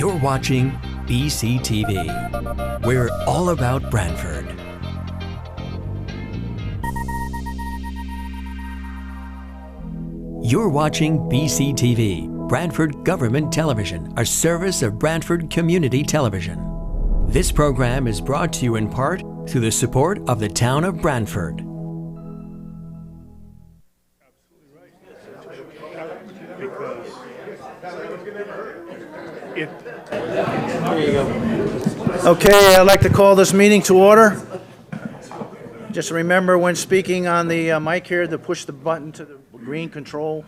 You're watching BCTV. We're all about Branford. You're watching BCTV, Branford Government Television, a service of Branford Community Television. This program is brought to you in part through the support of the town of Branford. Okay, I'd like to call this meeting to order. Just remember when speaking on the mic here to push the button to the green control.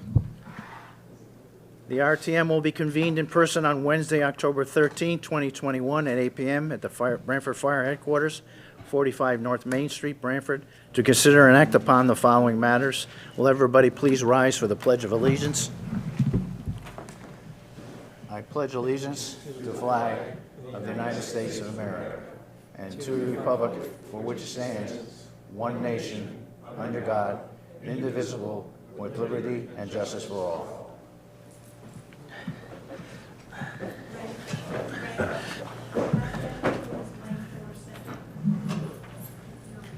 The RTM will be convened in person on Wednesday, October 13, 2021 at 8 p.m. at the Branford Fire Headquarters, 45 North Main Street, Branford, to consider and act upon the following matters. Will everybody please rise for the Pledge of Allegiance? I pledge allegiance to the flag of the United States of America and to the republic for which it stands, one nation, under God, indivisible, with liberty and justice for all.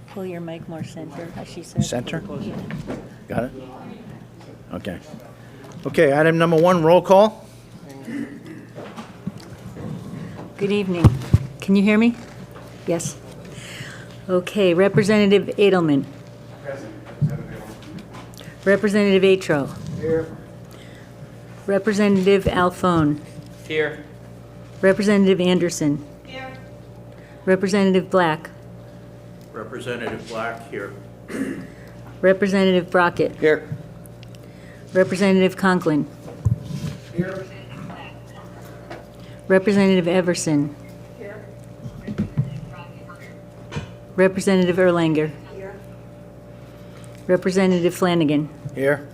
Pull your mic more center, as she said. Center? Got it? Okay. Okay, item number 1, roll call. Good evening. Can you hear me? Yes. Okay, Representative Edelman. Representative Atro. Here. Representative Alphone. Here. Representative Anderson. Here. Representative Black. Representative Black, here. Representative Brockett. Here. Representative Conklin. Here. Representative Everson. Here. Representative Erlanger. Here. Representative Flanagan. Here.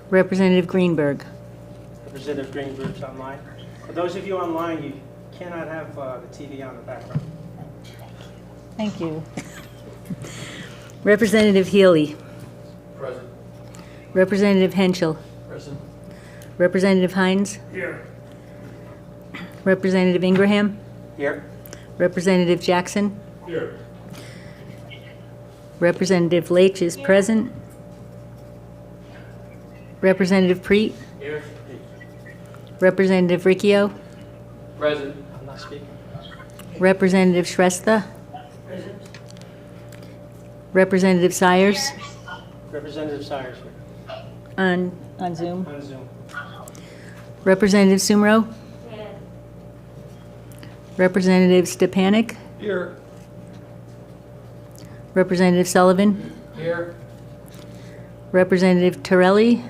Representative Greenberg. Representative Greenberg's online. For those of you online, you cannot have the TV on the background. Thank you. Representative Healy. Present. Representative Henschel. Present. Representative Hines. Here. Representative Ingraham. Here. Representative Jackson. Here. Representative Leach is present. Representative Preet. Here. Representative Riccio. Present. I'm not speaking. Representative Shrestha. Representative Sires Representative Sires here on Zoom. on Zoom. Representative Sumro. Representative Stepanik. Here. Representative Sullivan. Here. Representative Torelli.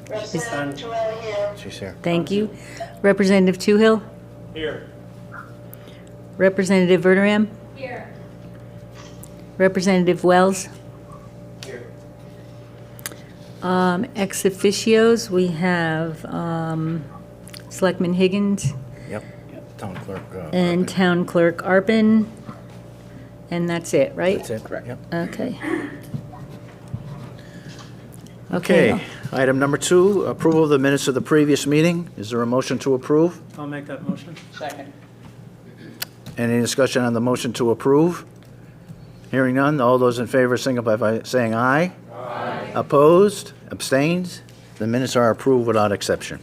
Representative Terrell here. She's here. Thank you. Representative Toohill. Here. Representative Verderam. Here. Representative Wells. Here. Ex officios, we have Selectman Higgins Yep. Town clerk. and Town Clerk Arpin. And that's it, right? That's it. Correct. Yep. Okay. Okay, item number 2, approval of the minutes of the previous meeting. Is there a motion to approve? I'll make that motion. Second. Any discussion on the motion to approve? Hearing none, all those in favor signify by saying aye. Aye. Opposed? Abstained? The minutes are approved without exception.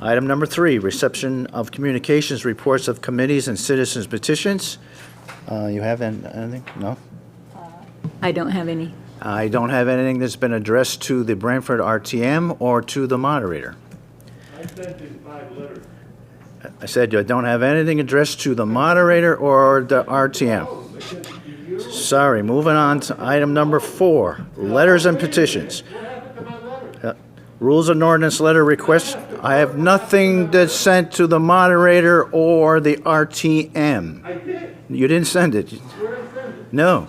Item number 3, reception of communications reports of committees and citizens petitions. You have anything? No? I don't have any. I don't have anything that's been addressed to the Branford RTM or to the moderator. I sent you 5 letters. I said you don't have anything addressed to the moderator or the RTM. Sorry, moving on to item number 4, letters and petitions. Rules and ordinance letter requests. I have nothing that's sent to the moderator or the RTM. I did. You didn't send it. Where I sent it? No.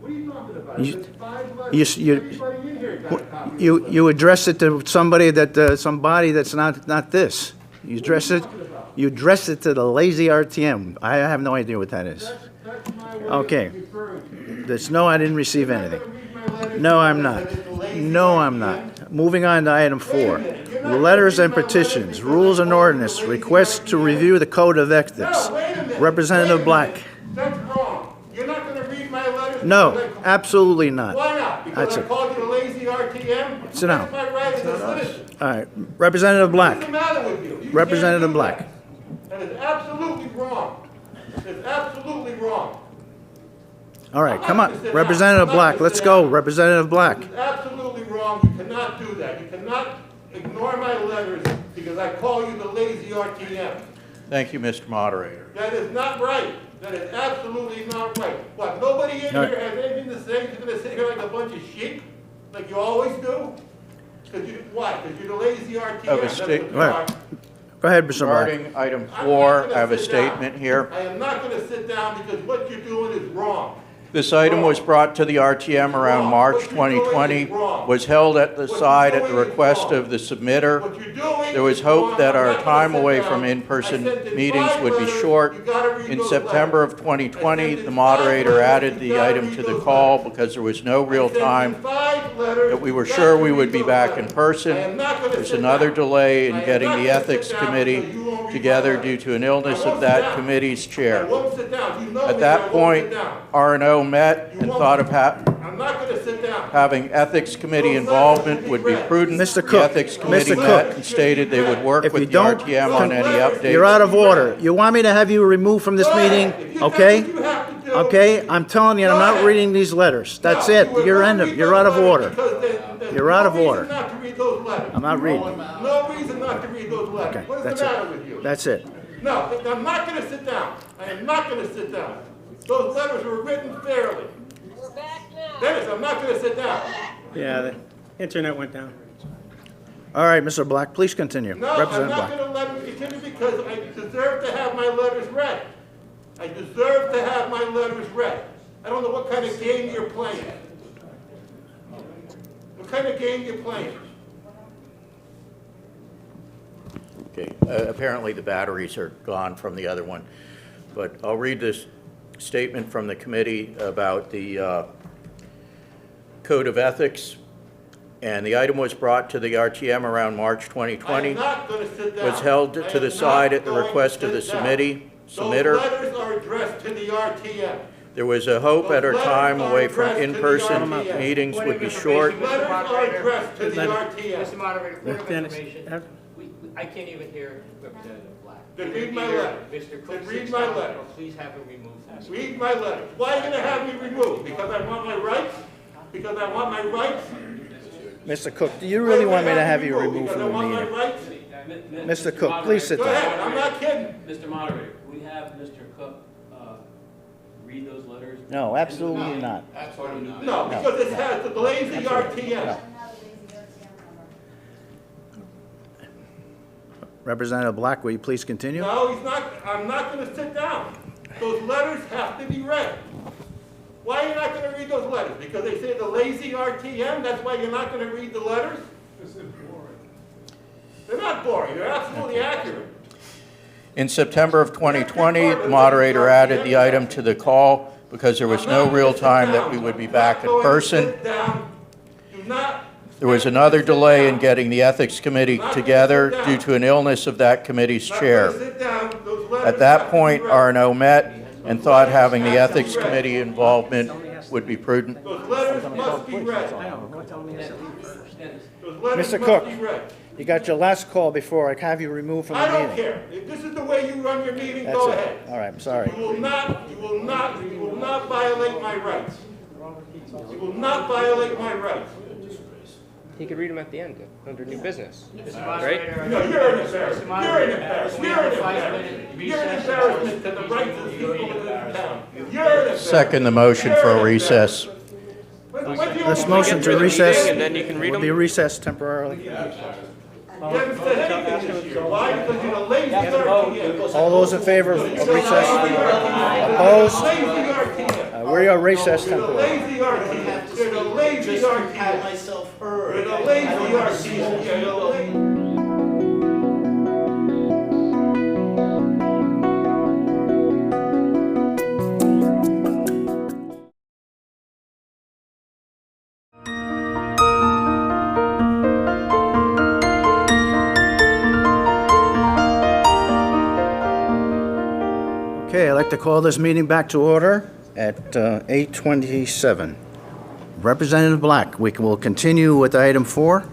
What are you talking about? You- There's 5 letters. You, Everybody in here got a copy. you addressed it to somebody somebody that's not this. You address it to the lazy RTM. I have no idea what that is. That's my way Okay. of referring to you. That's no, I didn't receive anything. Read my letter. No, I'm not. No, I'm not. moving on to item 4. Letters and petitions, rules and ordinance, request to review the code of ethics. No, wait a minute. Representative Wait a Black. minute. That's wrong. You're not gonna read my letters? No, because I- absolutely not. Why not? Because That's I it. called you a lazy RTM? Sit down. That's my right as a citizen. All right, Representative What's Black. the matter with you? You can't Representative do Black. that. That is absolutely wrong. It's absolutely wrong. All right, come on. Representative Black, let's go. Representative Black. It's absolutely wrong. You cannot do that. You cannot ignore my letters because I call you the lazy RTM. Thank you, Mr. Moderator. That is not right. That is absolutely not right. What, nobody in All here right. has anything to say? You're gonna sit here like a bunch of sheep, like you always do? Because you, why? Because you're the lazy RTM. Have a That's what state- you Right. are. Go ahead, Mr. Black. Regarding item I'm 4, not I have a gonna sit down. statement here. I am not gonna sit down because what you're doing is wrong. This item was brought to the RTM around March 2020, was held at the side at the request of the submitter. What you're doing There was is hope wrong. that I'm our not gonna time sit away down. from I in-person sent in meetings 5 would be letters. short. You gotta read In those September letters. of 2020, I sent the in moderator 5 added letters. the You gotta item read to the those call letters. because there was no real I sent in time 5 letters. that we were You sure got to we read would be those back letters. in person. I am not gonna There's sit another down. delay I in am getting not the gonna Ethics sit down Committee because you won't read together my due to an I illness won't of sit that down. committee's I chair. won't sit down. You know At me, that I won't point, sit down. R&O met You and won't- thought of I'm not gonna sit down. having Ethics Committee involvement would be prudent. Mr. The Cook, Ethics Committee Mr. met Cook. and stated they would work If you with the don't RTM on any updates. You're out of order. You want me to have you removed from this Go ahead. meeting? If you- that's Okay? what you have to do. Okay, I'm telling you, I'm Go not ahead. reading these letters. That's No, it. you will You're not end of, read you're those out of letters order. because there's You're out no of reason order. not to read those letters. I'm not reading them. No reason not to read those letters. Okay, What is that's the matter it. with you? That's it. No, I'm not gonna sit down. I am not gonna sit down. Those letters were written fairly. Dennis, I'm not gonna sit down. Yeah, the internet went down. All right, Mr. Black, please continue. No, I'm Representative not Black. gonna let him continue because I deserve to have my letters read. I deserve to have my letters read. I don't know what kind of game you're playing. What kind of game you're playing? Okay, apparently the batteries are gone from the other one, but I'll read this statement from the committee about the Code of Ethics. And the item was brought to the RTM around March I 2020. am not gonna sit down. Was held I to the am side not at the going request to of the sit down. submitter. Those letters are addressed to the RTM. There was a hope that our Those time letters away are from addressed to the in-person RTM. meetings Point would of be information, short. Mr. Letters are Moderator. addressed to the Mr. RTM. Mr. Moderator, point of Dennis, information. I can't even hear Representative Black. Then read my Either letter. Mr. Then Cook read sits my down, letter. or please have him removed. Read my letters. Why are you gonna have me removed? Because I want my rights? Because I want my rights? Mr. Cook, do you really want me to have you removed from Because I the want my meeting? rights? Mr. Cook, please sit Go down. ahead, I'm not kidding. Mr. Moderator, can we have Mr. Cook read those letters? No, absolutely not. Absolutely not. No, because it has the lazy RTM. Representative Black, will you please continue? No, he's not, I'm not gonna sit down. Those letters have to be read. Why are you not gonna read those letters? Because they say the lazy RTM, that's why you're not gonna read the letters? They're not boring, they're absolutely accurate. In September of 2020, the moderator added the item to the call because there was no real time that we would be back in person. Sit down. Do not. There was another delay in getting the Ethics Committee together due to an illness of that committee's Not chair. gonna sit down. Those letters At that have to be point, read. R&O met and thought having the Ethics Committee involvement would be prudent. Those letters must be read. Those letters Mr. must Cook. be read. You got your last call before I have you removed from I the don't meeting. care. If this is the way you run your meeting, That's go it. ahead. All right, I'm sorry. You will not violate my rights. You will not violate my rights. He could read them at the end, under new business. Mr. Moderator. No, you're an embarrassment. Mr. You're an Moderator, embarrassment. we You're have an a 5-minute embarrassment. You're an recess. embarrassment to the rights of the people of this town. You're an embarrassment. Second the motion for a recess. This motion to recess and then you can read will them. be recessed temporarily. You haven't said anything this year. Why? Because you're a lazy RTM. All those in favor of recess? Opposed? Lazy RTM. We are recessed You're the temporarily. lazy RTM. You're the lazy RTM. myself heard. You're the lazy RTM. You're the lazy. like to call this meeting back to order at 8:27. Representative Black, we will continue with item 4.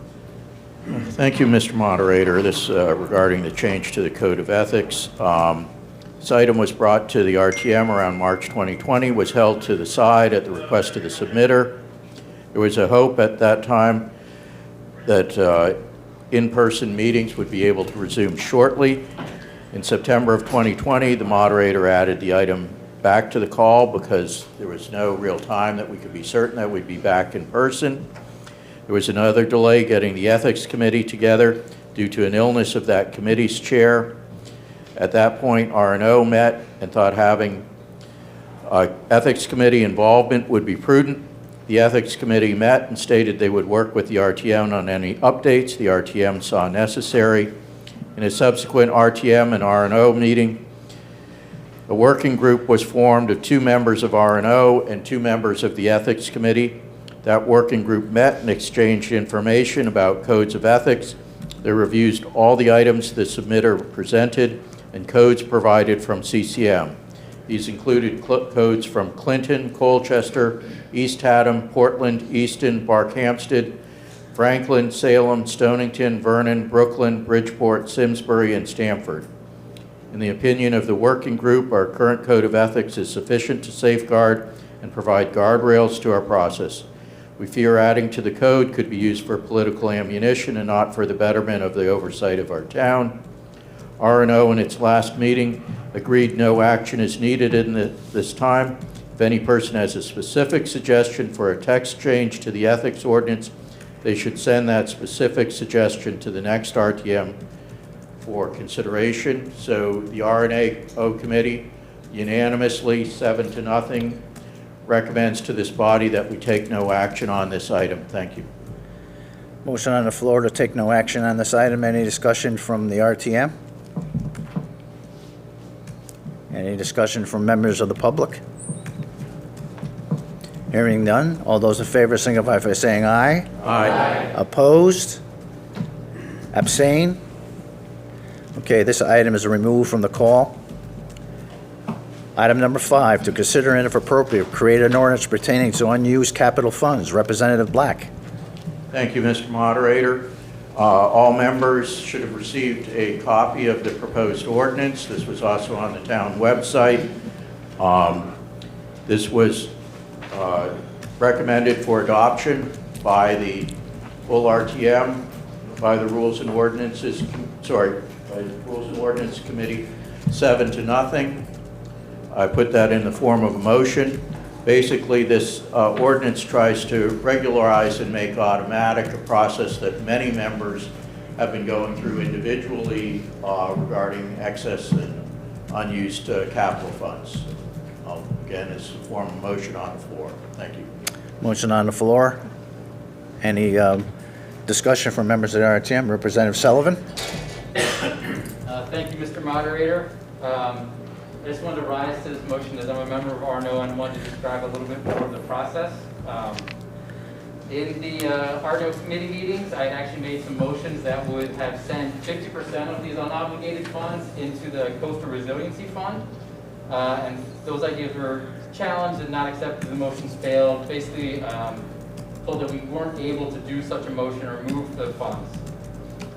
Thank you, Mr. Moderator. This regarding the change to the Code of Ethics. This item was brought to the RTM around March 2020, was held to the side at the request of the submitter. There was a hope at that time that in-person meetings would be able to resume shortly. In September of 2020, the moderator added the item back to the call because there was no real time that we could be certain that we'd be back in person. There was another delay getting the Ethics Committee together due to an illness of that committee's chair. At that point, R&O met and thought having Ethics Committee involvement would be prudent. The Ethics Committee met and stated they would work with the RTM on any updates the RTM saw necessary. In a subsequent RTM and R&O meeting, a working group was formed of 2 members of R&O and 2 members of the Ethics Committee. That working group met and exchanged information about codes of ethics. They reviewed all the items the submitter presented and codes provided from CCM. These included codes from Clinton, Colchester, East Haddam, Portland, Easton, Barkhamsted, Franklin, Salem, Stonington, Vernon, Brooklyn, Bridgeport, Simsbury, and Stamford. In the opinion of the working group, our current code of ethics is sufficient to safeguard and provide guardrails to our process. We fear adding to the code could be used for political ammunition and not for the betterment of the oversight of our town. R&O in its last meeting agreed no action is needed in this time. If any person has a specific suggestion for a text change to the ethics ordinance, they should send that specific suggestion to the next RTM for consideration. So the R&O committee unanimously, 7-0, recommends to this body that we take no action on this item. Thank you. Motion on the floor to take no action on this item. Any discussion from the RTM? Any discussion from members of the public? Hearing none. All those in favor signify by saying aye. Aye. Opposed? Abstain? Okay, this item is removed from the call. Item number 5, to consider and if appropriate, create an ordinance pertaining to unused capital funds. Representative Black. Thank you, Mr. Moderator. All members should have received a copy of the proposed ordinance. This was also on the town website. This was recommended for adoption by the full RTM, by the Rules and Ordinances, by the Rules and Ordinance Committee, 7-0. I put that in the form of a motion. Basically, this ordinance tries to regularize and make automatic a process that many members have been going through individually regarding excess and unused capital funds. Again, it's a form of motion on the floor. Thank you. Motion on the floor. Any discussion from members of the RTM? Representative Sullivan. Thank you, Mr. Moderator. I just wanted to rise to this motion as I'm a member of RNO and wanted to describe a little bit more of the process. In the RNO committee meetings, I actually made some motions that would have sent 50% of these unobligated funds into the Coastal Resiliency Fund. And those ideas were challenged and not accepted. The motions failed. Basically, told that we weren't able to do such a motion or move the funds.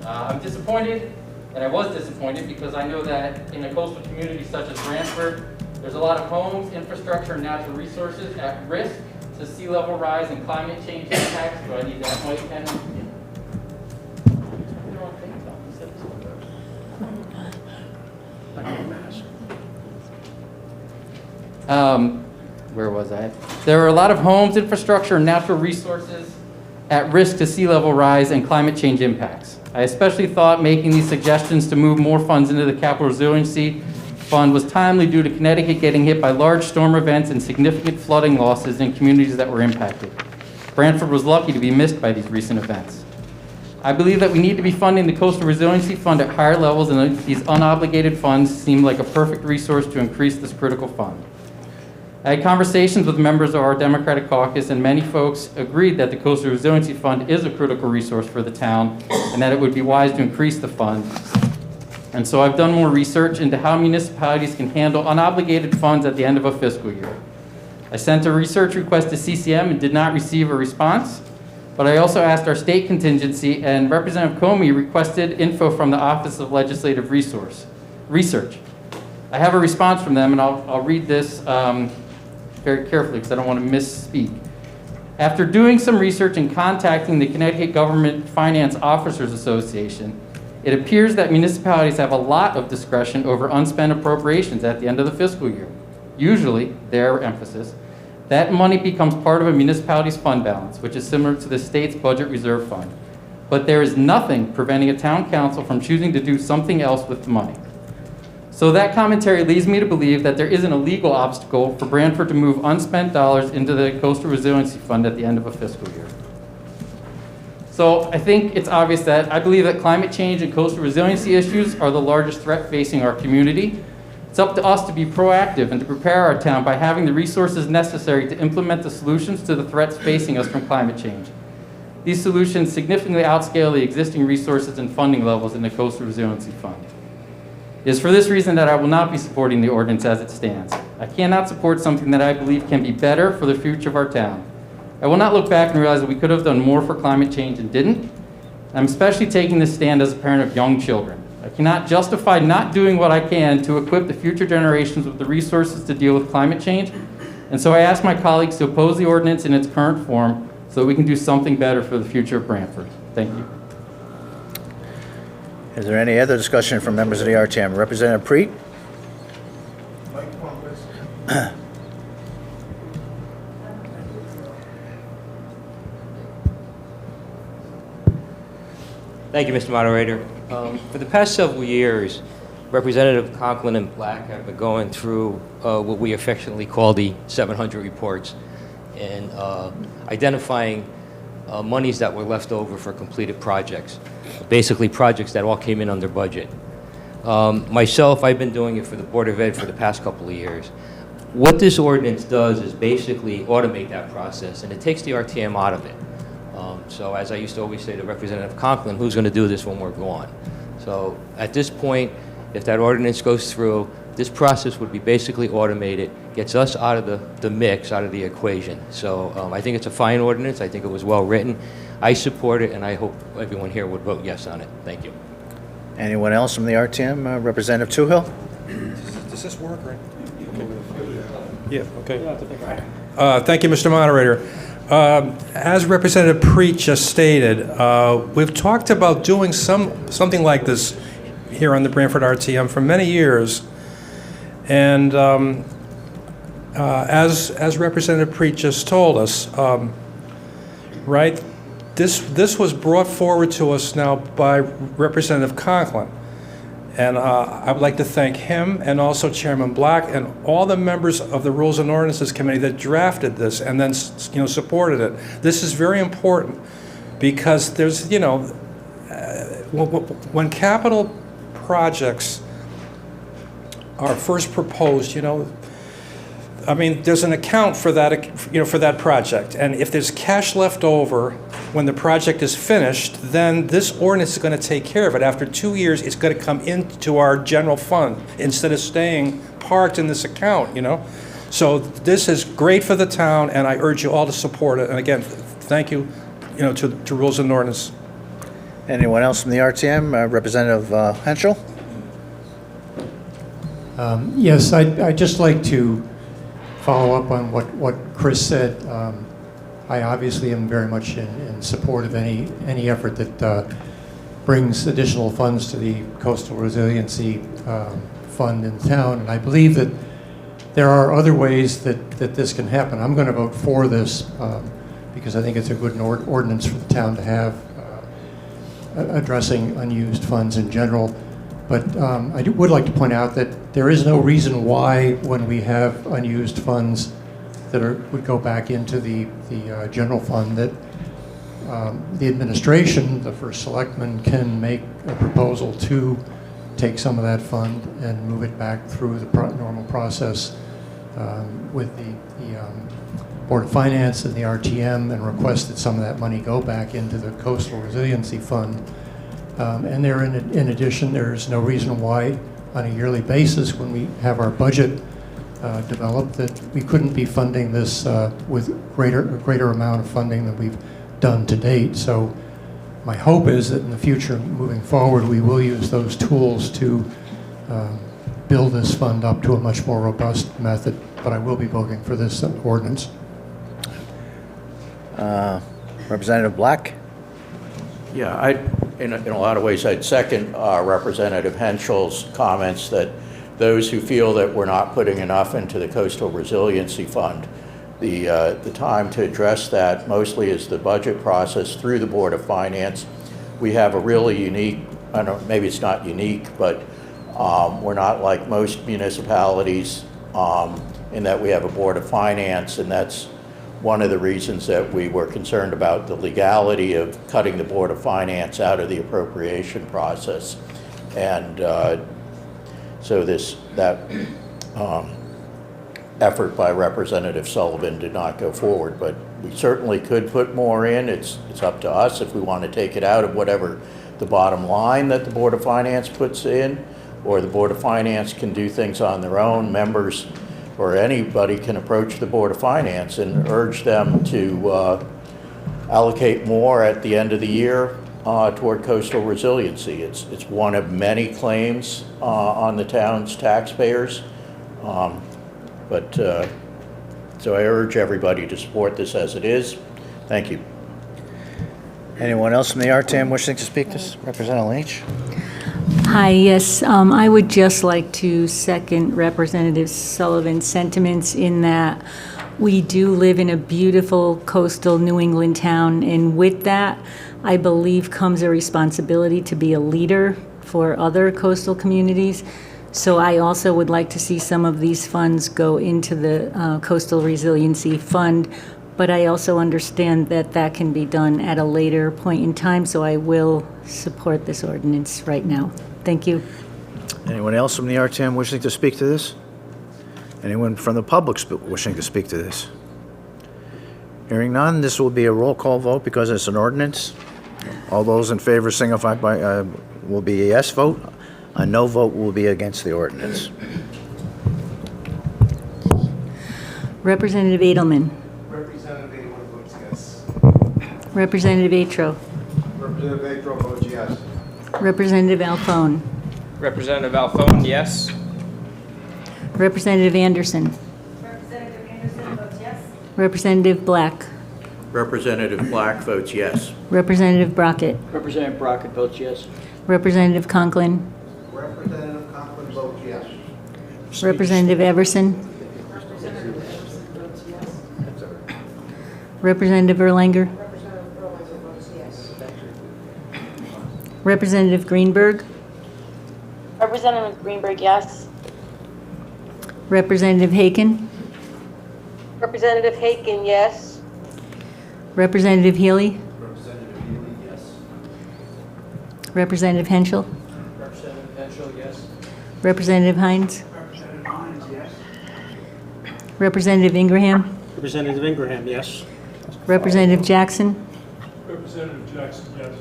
I'm disappointed. And I was disappointed because I know that in a coastal community such as Branford, there's a lot of homes, infrastructure, and natural resources at risk to sea level rise and climate change impacts. Do I need that mic? Where was I? There are a lot of homes, infrastructure, and natural resources at risk to sea level rise and climate change impacts. I especially thought making these suggestions to move more funds into the Capital Resiliency Fund was timely due to Connecticut getting hit by large storm events and significant flooding losses in communities that were impacted. Branford was lucky to be missed by these recent events. I believe that we need to be funding the Coastal Resiliency Fund at higher levels, and these unobligated funds seem like a perfect resource to increase this critical fund. I had conversations with members of our Democratic caucus, and many folks agreed that the Coastal Resiliency Fund is a critical resource for the town and that it would be wise to increase the fund. and so I've done more research into how municipalities can handle unobligated funds at the end of a fiscal year. I sent a research request to CCM and did not receive a response, but I also asked our state contingency, and Representative Comey requested info from the Office of Legislative Research. I have a response from them, and I'll read this very carefully because I don't want to misspeak. After doing some research and contacting the Connecticut Government Finance Officers Association, it appears that municipalities have a lot of discretion over unspent appropriations at the end of the fiscal year. Usually, their emphasis, that money becomes part of a municipality's fund balance, which is similar to the state's budget reserve fund. But there is nothing preventing a town council from choosing to do something else with the money. So that commentary leads me to believe that there isn't a legal obstacle for Branford to move unspent dollars into the Coastal Resiliency Fund at the end of a fiscal year. So I think it's obvious that I believe that climate change and coastal resiliency issues are the largest threat facing our community. It's up to us to be proactive and to prepare our town by having the resources necessary to implement the solutions to the threats facing us from climate change. These solutions significantly outscale the existing resources and funding levels in the Coastal Resiliency Fund. It is for this reason that I will not be supporting the ordinance as it stands. I cannot support something that I believe can be better for the future of our town. I will not look back and realize that we could have done more for climate change and didn't. I'm especially taking this stand as a parent of young children. I cannot justify not doing what I can to equip the future generations with the resources to deal with climate change, and so I ask my colleagues to oppose the ordinance in its current form so that we can do something better for the future of Branford. Thank you. Is there any other discussion from members of the RTM? Representative Preet? Thank you, Mr. Moderator. For the past several years, Representative Conklin and Black have been going through what we affectionately call the 700 reports and identifying monies that were left over for completed projects, basically projects that all came in under budget. Myself, I've been doing it for the Board of Ed for the past couple of years. What this ordinance does is basically automate that process, and it takes the RTM out of it. So as I used to always say to Representative Conklin, who's going to do this when we're gone? So at this point, if that ordinance goes through, this process would be basically automated, gets us out of the mix, out of the equation. So I think it's a fine ordinance. I think it was well written. I support it, and I hope everyone here would vote yes on it. Thank you. Anyone else from the RTM? Representative Toohill? Does this work, right? Yeah, okay. Thank you, Mr. Moderator. As Representative Preet just stated, we've talked about doing something like this here on the Branford RTM for many years. And as Representative Preet just told us, right, this was brought forward to us now by Representative Conklin. And I would like to thank him and also Chairman Black and all the members of the Rules and Ordinances Committee that drafted this and then supported it. This is very important because there's, when capital projects are first proposed, I mean, there's an account for that, for that project. And if there's cash left over when the project is finished, then this ordinance is going to take care of it. After 2 years, it's going to come into our general fund instead of staying parked in this account, So this is great for the town, and I urge you all to support it. And again, thank you, to Rules and Ordinance. Anyone else from the RTM? Representative Henschel? Yes, I'd just like to follow up on what Chris said. I obviously am very much in support of any effort that brings additional funds to the Coastal Resiliency Fund in town, and I believe that there are other ways that this can happen. I'm going to vote for this because I think it's a good ordinance for the town to have addressing unused funds in general. But I would like to point out that there is no reason why, when we have unused funds that would go back into the general fund, that the administration, the first selectman, can make a proposal to take some of that fund and move it back through the normal process with the Board of Finance and the RTM, and request that some of that money go back into the Coastal Resiliency Fund. And there, in addition, there's no reason why, on a yearly basis, when we have our budget developed, that we couldn't be funding this with a greater amount of funding than we've done to date. So my hope is that in the future, moving forward, we will use those tools to build this fund up to a much more robust method. But I will be voting for this ordinance. Representative Black? Yeah, in a lot of ways, I'd second Representative Henschel's comments that those who feel that we're not putting enough into the Coastal Resiliency Fund, the time to address that mostly is the budget process through the Board of Finance. We have a really unique, I don't know, maybe it's not unique, but we're not like most municipalities in that we have a Board of Finance, and that's one of the reasons that we were concerned about the legality of cutting the Board of Finance out of the appropriation process. And so that effort by Representative Sullivan did not go forward, but we certainly could put more in. It's up to us if we want to take it out of whatever the bottom line that the Board of Finance puts in, or the Board of Finance can do things on their own. Members or anybody can approach the Board of Finance and urge them to allocate more at the end of the year toward coastal resiliency. It's one of many claims on the town's taxpayers. So I urge everybody to support this as it is. Thank you. Anyone else from the RTM wishing to speak to this? Representative Lynch? Hi, yes, I would just like to second Representative Sullivan's sentiments in that we do live in a beautiful coastal New England town, and with that, I believe comes a responsibility to be a leader for other coastal communities. So I also would like to see some of these funds go into the Coastal Resiliency Fund, but I also understand that that can be done at a later point in time, so I will support this ordinance right now. Thank you. Anyone else from the RTM wishing to speak to this? Anyone from the public wishing to speak to this? Hearing none, this will be a roll call vote because it's an ordinance. All those in favor signify by, will be a yes vote. A no vote will be against the ordinance. Representative Edelman. Representative Edelman votes yes. Representative Atro. Representative Atro votes yes. Representative Alphone. Representative Alphone, yes. Representative Anderson. Representative Anderson votes yes. Representative Black. Representative Black votes yes. Representative Brockett. Representative Brockett votes yes. Representative Conklin. Representative Conklin votes yes. Representative Everson. Representative Erlanger. Representative Greenberg. Representative Greenberg, yes. Representative Haken. Representative Haken, yes. Representative Healy. Representative Healy, yes. Representative Henschel. Representative Henschel, yes. Representative Hines. Representative Hines, yes. Representative Ingraham. Representative Ingraham, yes. Representative Jackson. Representative Jackson, yes.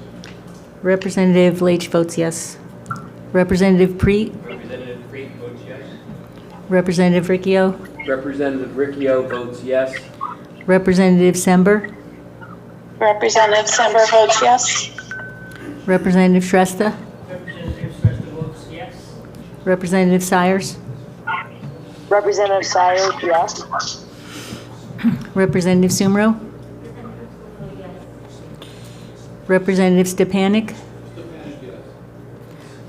Representative Leach votes yes. Representative Preet. Representative Preet votes yes. Representative Riccio. Representative Riccio votes yes. Representative Sember. Representative Sember votes yes. Representative Shrestha. Representative Shrestha votes yes. Representative Sires. Representative Sires, yes. Representative Sumro. Representative Stepanik.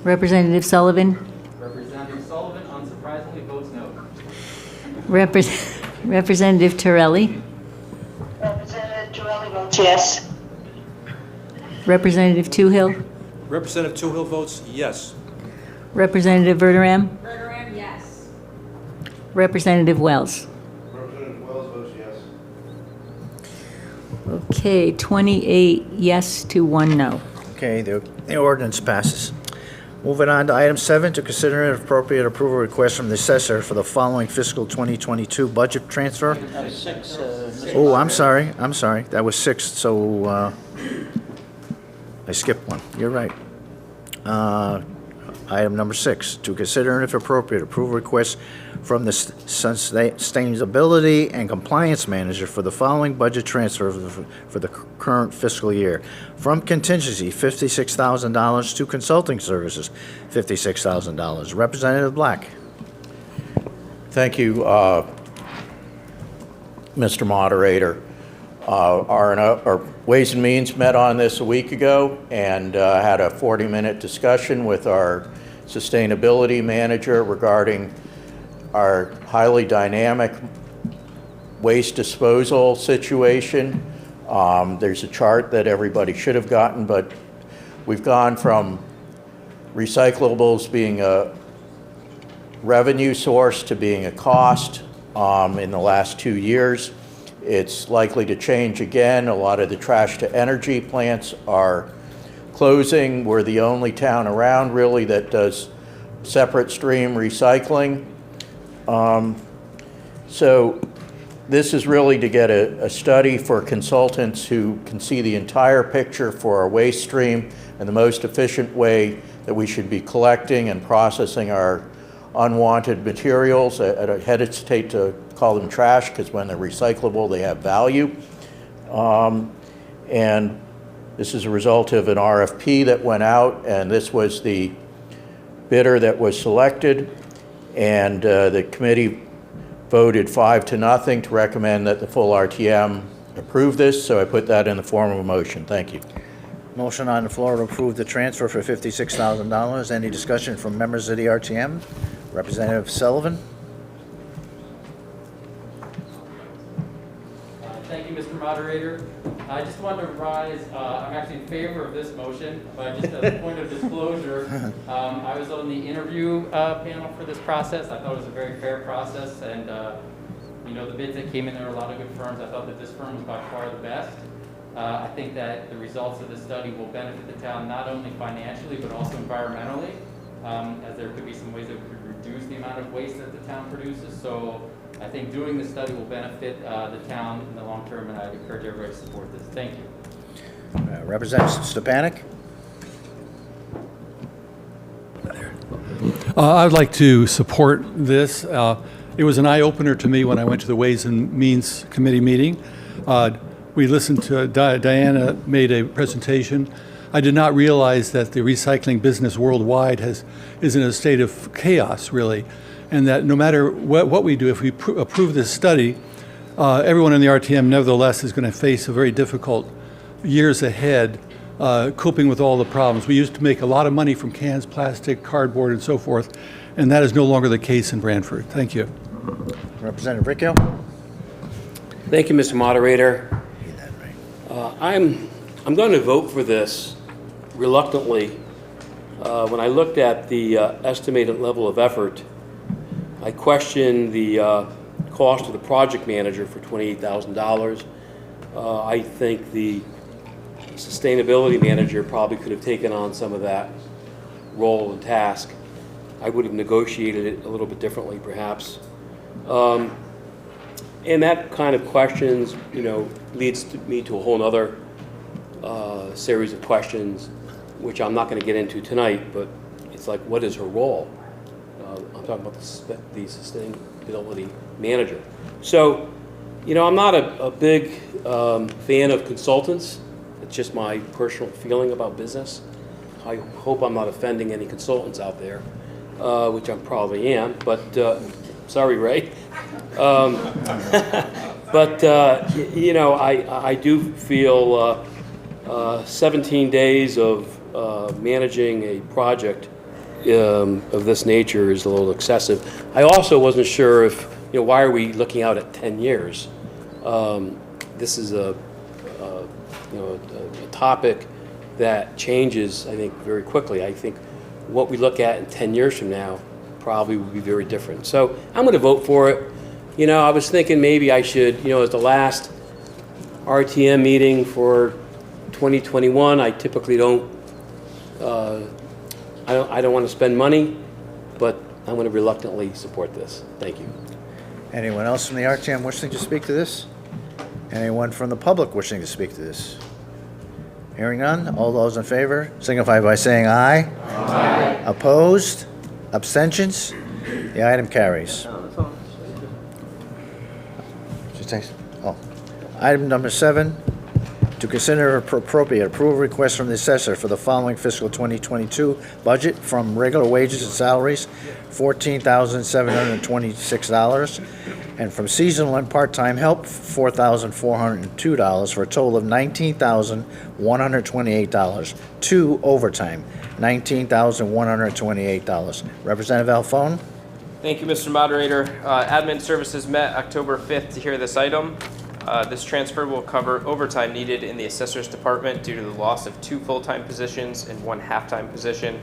Representative Sullivan. Representative Sullivan unsurprisingly votes no. Representative Torelli. Representative Torelli votes yes. Representative Toohill. Representative Toohill votes yes. Representative Verderam. Verderam, yes. Representative Wells. Representative Wells votes yes. Okay, 28 yes to 1 no. Okay, the ordinance passes. Moving on to item 7, to consider an appropriate approval request from the assessor for the following fiscal 2022 budget transfer. Oh, I'm sorry. That was 6, so I skipped one. You're right. Item number 6, to consider and if appropriate, approve requests from the Sustainability and Compliance Manager for the following budget transfer for the current fiscal year. From contingency, $56,000 to consulting services, $56,000. Representative Black. Thank you, Mr. Moderator. Our Ways and Means met on this a week ago and had a 40-minute discussion with our sustainability manager regarding our highly dynamic waste disposal situation. There's a chart that everybody should have gotten, but we've gone from recyclables being a revenue source to being a cost in the last 2 years. It's likely to change again. A lot of the trash to energy plants are closing. We're the only town around really that does separate stream recycling. So this is really to get a study for consultants who can see the entire picture for our waste stream and the most efficient way that we should be collecting and processing our unwanted materials. I hesitate to call them trash because when they're recyclable, they have value. And this is a result of an RFP that went out, and this was the bidder that was selected. And the committee voted 5-0 to recommend that the full RTM approve this. So I put that in the form of a motion. Thank you. Motion on the floor to approve the transfer for $56,000. Any discussion from members of the RTM? Representative Sullivan. Thank you, Mr. Moderator. I just wanted to rise, I'm actually in favor of this motion, but just as a point of disclosure, I was on the interview panel for this process. I thought it was a very fair process, and you know, the bids that came in, there were a lot of good firms. I thought that this firm was by far the best. I think that the results of this study will benefit the town not only financially, but also environmentally, as there could be some ways that we could reduce the amount of waste that the town produces. So I think doing this study will benefit the town in the long term, and I'd encourage everybody to support this. Thank you. Representative Stepanek. I'd like to support this. It was an eye-opener to me when I went to the Ways and Means Committee meeting. We listened to Diana made a presentation. I did not realize that the recycling business worldwide is in a state of chaos, really, and that no matter what we do, if we approve this study, everyone in the RTM nevertheless is going to face a very difficult years ahead coping with all the problems. We used to make a lot of money from cans, plastic, cardboard, and so forth, and that is no longer the case in Branford. Thank you. Representative Riccio. Thank you, Mr. Moderator. I'm going to vote for this reluctantly. When I looked at the estimated level of effort, I questioned the cost of the project manager for $28,000. I think the sustainability manager probably could have taken on some of that role and task. I would have negotiated it a little bit differently, perhaps. And that kind of questions, you know, leads me to a whole other series of questions, which I'm not going to get into tonight, but it's like, what is her role? I'm talking about the sustainability manager. So, you know, I'm not a big fan of consultants. It's just my personal feeling about business. I hope I'm not offending any consultants out there, which I probably am, but sorry, Ray. But, you know, I do feel 17 days of managing a project of this nature is a little excessive. I also wasn't sure if, you know, why are we looking out at 10 years? This is you know, a topic that changes, I think, very quickly. I think what we look at in 10 years from now probably will be very different. So I'm going to vote for it. You know, I was thinking maybe I should, you know, as the last RTM meeting for 2021, I typically don't want to spend money, but I'm going to reluctantly support this. Thank you. Anyone else from the RTM wishing to speak to this? Anyone from the public wishing to speak to this? Hearing none, all those in favor signify by saying aye. Aye. Opposed? Abstentions? The item carries. Item number 7, to consider appropriate approval request from the assessor for the following fiscal 2022 budget from regular wages and salaries, $14,726, and from seasonal and part-time help, $4,402, for a total of $19,128. To overtime, $19,128. Representative Alphone? Thank you, Mr. Moderator. Admin Services met October 5th to hear this item. This transfer will cover overtime needed in the Assessor's Department due to the loss of 2 full-time positions and 1 half-time position.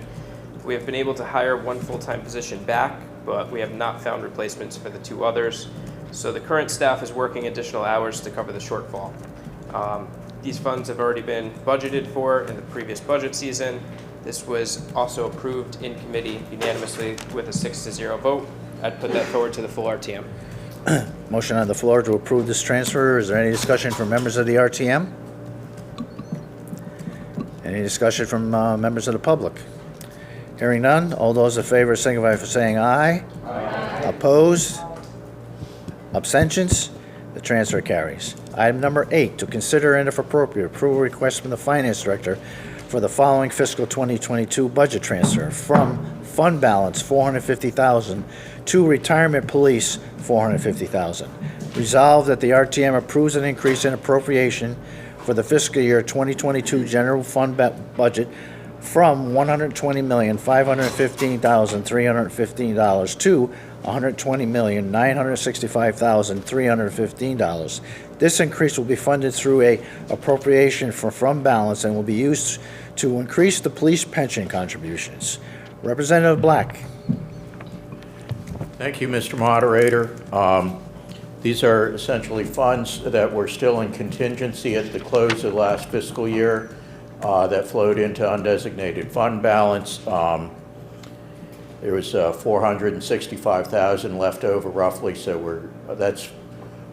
We have been able to hire 1 full-time position back, but we have not found replacements for the 2 others. So the current staff is working additional hours to cover the shortfall. These funds have already been budgeted for in the previous budget season. This was also approved in committee unanimously with a 6-0 vote. I'd put that forward to the full RTM. Motion on the floor to approve this transfer. Is there any discussion from members of the RTM? Any discussion from members of the public? Hearing none, all those in favor signify by saying aye. Aye. Opposed? Abstentions? The transfer carries. Item number 8, to consider and if appropriate, approval request from the Finance Director for the following fiscal 2022 budget transfer from fund balance $450,000 to retirement police $450,000. Resolved that the RTM approves an increase in appropriation for the fiscal year 2022 general fund budget from $120,515,315 to $120,965,315. This increase will be funded through a appropriation for fund balance and will be used to increase the police pension contributions. Representative Black. Thank you, Mr. Moderator. These are essentially funds that were still in contingency at the close of last fiscal year that flowed into undesignated fund balance. There was $465,000 left over roughly, so that's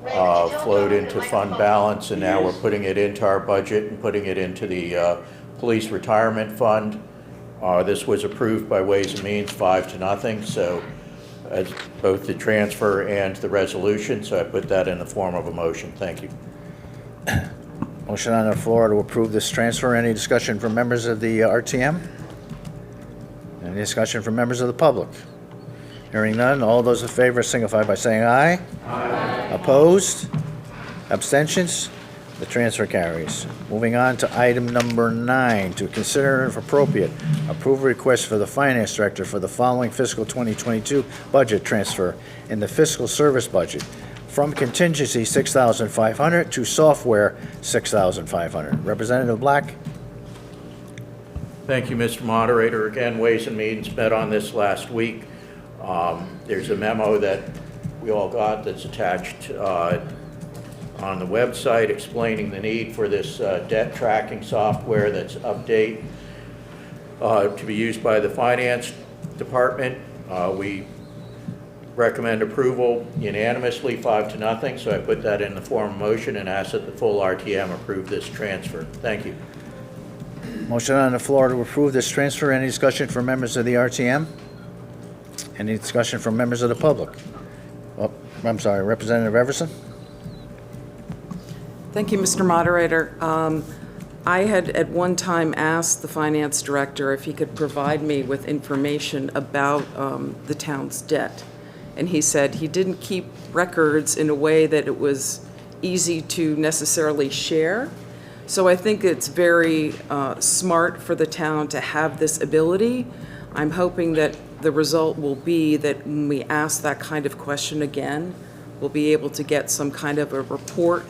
flowed into fund balance, and now we're putting it into our budget and putting it into the police retirement fund. This was approved by Ways and Means 5-0, so as both the transfer and the resolution, so I put that in the form of a motion. Thank you. Motion on the floor to approve this transfer. Any discussion from members of the RTM? Any discussion from members of the public? Hearing none, all those in favor signify by saying aye. Aye. Opposed? Abstentions? The transfer carries. Moving on to item number 9, to consider if appropriate, approve request for the Finance Director for the following fiscal 2022 budget transfer in the fiscal service budget from contingency $6,500 to software $6,500. Representative Black. Thank you, Mr. Moderator. Again, Ways and Means met on this last week. There's a memo that we all got that's attached on the website explaining the need for this debt tracking software that's update to be used by the Finance Department. We recommend approval unanimously 5-0, so I put that in the form of motion and ask that the full RTM approve this transfer. Thank you. Motion on the floor to approve this transfer. Any discussion from members of the RTM? Any discussion from members of the public? Oh, I'm sorry, Representative Everson? Thank you, Mr. Moderator. I had at one time asked the Finance Director if he could provide me with information about the town's debt. And he said he didn't keep records in a way that it was easy to necessarily share. So I think it's very smart for the town to have this ability. I'm hoping that the result will be that when we ask that kind of question again, we'll be able to get some kind of a report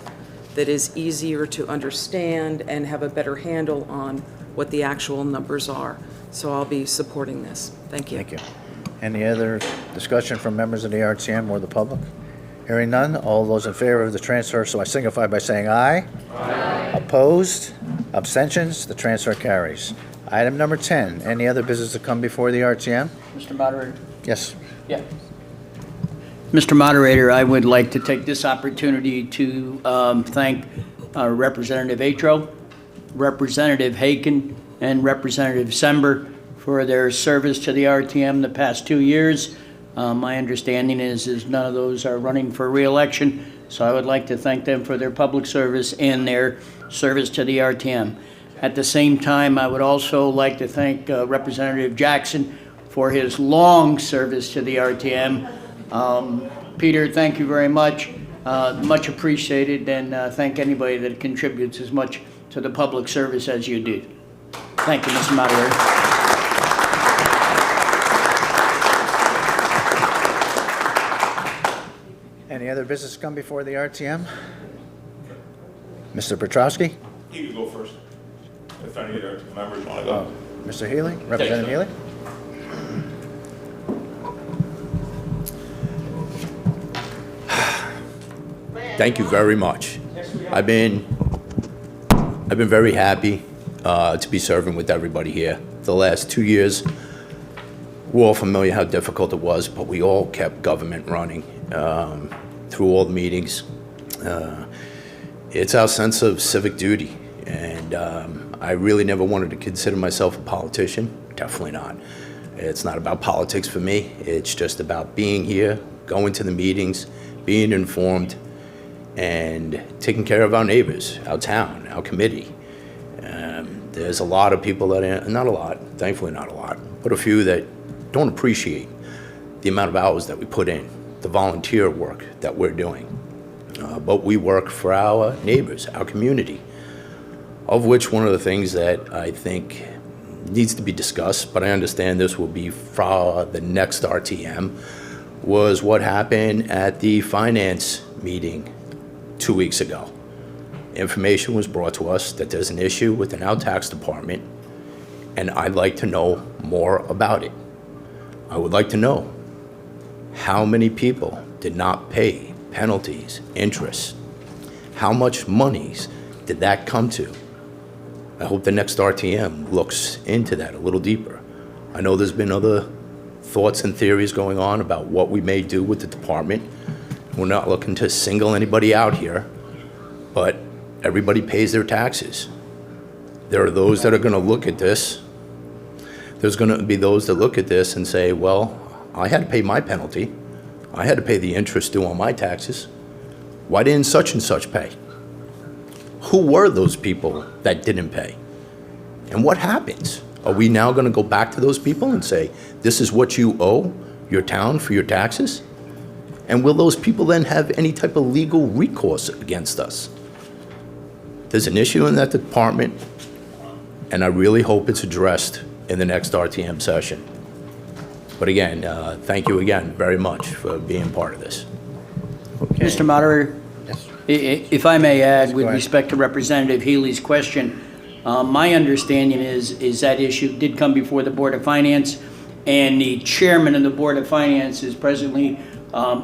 that is easier to understand and have a better handle on what the actual numbers are. So I'll be supporting this. Thank you. Thank you. Any other discussion from members of the RTM or the public? Hearing none, all those in favor of the transfer, so I signify by saying aye. Aye. Opposed? Abstentions? The transfer carries. Item number 10, any other business to come before the RTM? Mr. Moderator? Yes. Yeah. Mr. Moderator, I would like to take this opportunity to thank Representative Atro Representative Haken and Representative Sember for their service to the RTM the past 2 years. My understanding is none of those are running for re-election, so I would like to thank them for their public service and their service to the RTM. At the same time, I would also like to thank Representative Jackson for his long service to the RTM. Peter, thank you very much. Much appreciated, and thank anybody that contributes as much to the public service as you do. Thank you, Mr. Moderator. Any other business come before the RTM? Mr. Petrowski? You can go first. If any of the members want to go. Mr. Healy? Representative Healy? Thank you very much. I've been very happy to be serving with everybody here. The last 2 years, we're all familiar how difficult it was, but we all kept government running through all the meetings. It's our sense of civic duty, and I really never wanted to consider myself a politician. Definitely not. It's not about politics for me. It's just about being here, going to the meetings, being informed, and taking care of our neighbors, our town, our committee. There's a lot of people that, not a lot, thankfully not a lot, but a few that don't appreciate the amount of hours that we put in, the volunteer work that we're doing. But we work for our neighbors, our community, of which one of the things that I think needs to be discussed, but I understand this will be for the next RTM, was what happened at the finance meeting 2 weeks ago. Information was brought to us that there's an issue within our tax department, and I'd like to know more about it. I would like to know how many people did not pay penalties, interest. How much monies did that come to? I hope the next RTM looks into that a little deeper. I know there's been other thoughts and theories going on about what we may do with the department. We're not looking to single anybody out here, but everybody pays their taxes. There are those that are going to look at this. There's going to be those that look at this and say, well, I had to pay my penalty. I had to pay the interest due on my taxes. Why didn't such and such pay? Who were those people that didn't pay? And what happens? Are we now going to go back to those people and say, this is what you owe your town for your taxes? And will those people then have any type of legal recourse against us? There's an issue in that department, and I really hope it's addressed in the next RTM session. But again, thank you again very much for being part of this. Okay. Mr. Moderator, if I may add, with go ahead. respect to Representative Healy's question, my understanding is that issue did come before the Board of Finance, and the chairman of the Board of Finance is presently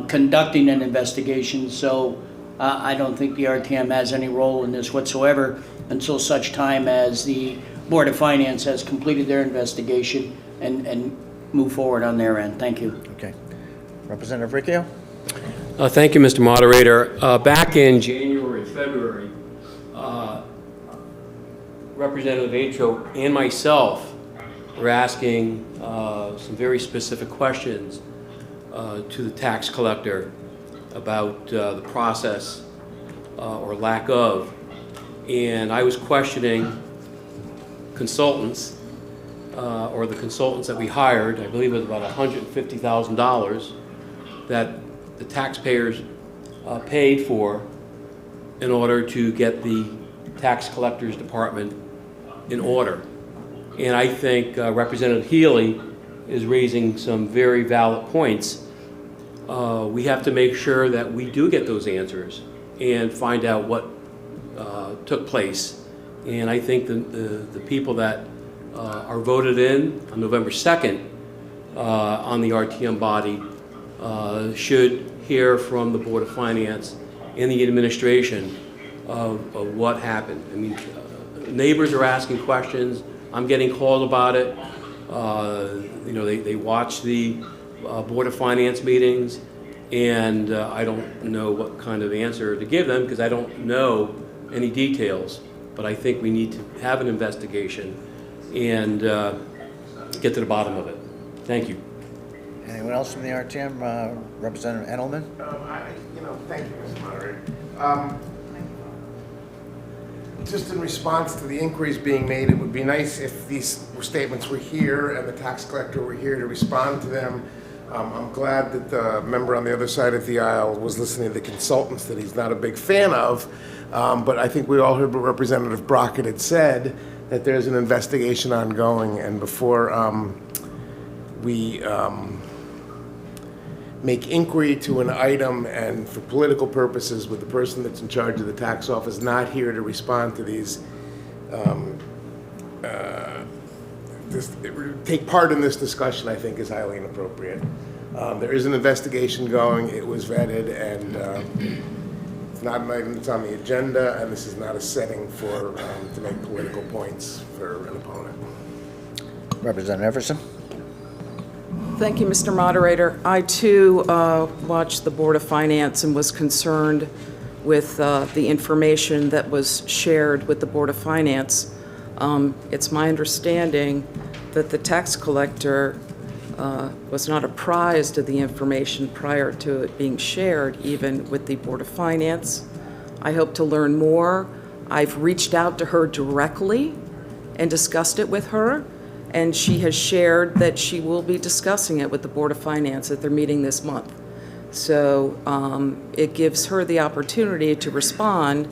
conducting an investigation, so I don't think the RTM has any role in this whatsoever until such time as the Board of Finance has completed their investigation and move forward on their end. Thank you. Okay. Representative Ricchio? Thank you, Mr. Moderator. Back in January, February, Representative Atro and myself were asking some very specific questions to the tax collector about the process or lack of. And I was questioning consultants or the consultants that we hired. I believe it was about $150,000 that the taxpayers paid for in order to get the tax collector's department in order. And I think Representative Healy is raising some very valid points. We have to make sure that we do get those answers and find out what took place. And I think the people that are voted in on November 2nd on the RTM body should hear from the Board of Finance and the administration of what happened. I mean, neighbors are asking questions. I'm getting called about it. You know, they watch the Board of Finance meetings, and I don't know what kind of answer to give them because I don't know any details. but I think we need to have an investigation and get to the bottom of it. Thank you. Anyone else from the RTM? Representative Edelman? Thank you, Mr. Moderator. Just in response to the inquiries being made, it would be nice if these statements were here and the tax collector were here to respond to them. I'm glad that the member on the other side of the aisle was listening to the consultants that he's not a big fan of, but I think we all heard what Representative Brockett had said, that there's an investigation ongoing, and before we make inquiry to an item and for political purposes with the person that's in charge of the tax office not here to respond to these, take part in this discussion, I think, is highly inappropriate. There is an investigation going, it was vetted, and it's not an item that's on the agenda, and this is not a setting for to make political points for an opponent. Representative Everson? Thank you, Mr. Moderator. I, too, watched the Board of Finance and was concerned with the information that was shared with the Board of Finance. It's my understanding that the tax collector was not apprised of the information prior to it being shared, even with the Board of Finance. I hope to learn more. I've reached out to her directly and discussed it with her, and she has shared that she will be discussing it with the Board of Finance at their meeting this month. So it gives her the opportunity to respond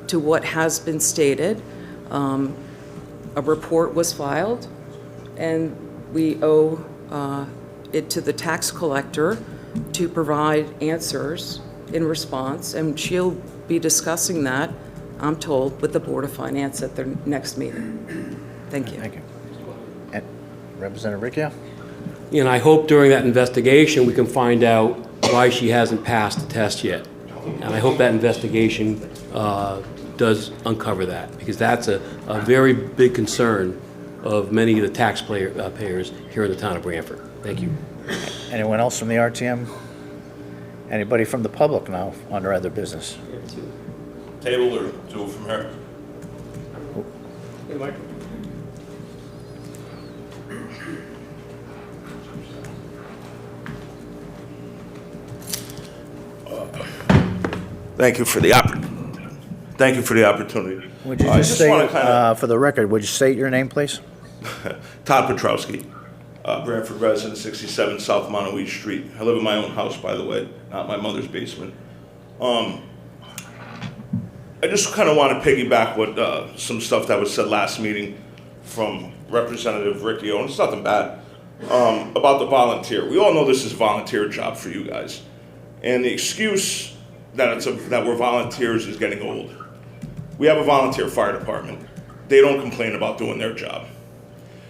to what has been stated. A report was filed, and we owe it to the tax collector to provide answers in response, and she'll be discussing that, I'm told, with the Board of Finance at their next meeting. Thank you. Thank you. And Representative Riccio? And I hope during that investigation we can find out why she hasn't passed the test yet. And I hope that investigation does uncover that, because that's a very big concern of many of the taxpayers here in the town of Branford. Thank you. Anyone else from the RTM? Anybody from the public now under other business? Table or do it from here? Thank you for the opportunity. Would you just state, for the record, would you state your name, please? Todd Petrowski, Branford resident, 67 South Montague Street. I live in my own house, by the way, not my mother's basement. I just kind of want to piggyback what some stuff that was said last meeting from Representative Riccio, and it's nothing bad, about the volunteer. We all know this is a volunteer job for you guys, and the excuse that we're volunteers is getting old. We have a volunteer fire department. They don't complain about doing their job.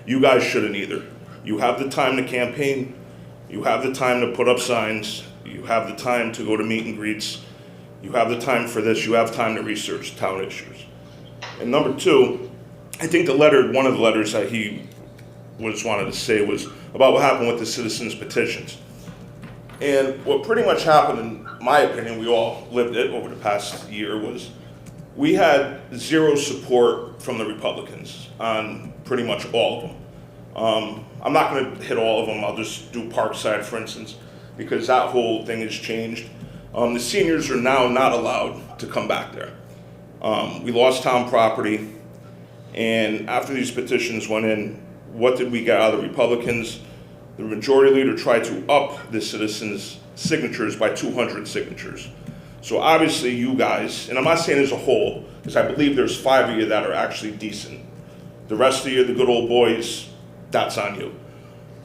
You guys shouldn't either. You have the time to campaign. You have the time to put up signs. You have the time to go to meet and greets. You have the time for this. You have time to research town issues. And number two, I think one of the letters that he wanted to say was about what happened with the citizens' petitions. And what pretty much happened, in my opinion, we all lived it over the past year, was we had zero support from the Republicans on pretty much all of them. I'm not going to hit all of them. I'll just do Parkside, for instance, because that whole thing has changed. The seniors are now not allowed to come back there. We lost town property, and after these petitions went in, what did we get out of the Republicans? The majority leader tried to up the citizens' signatures by 200 signatures. So obviously you guys, and I'm not saying as a whole, because I believe there's 5 of you that are actually decent. The rest of you, the good old boys, that's on you.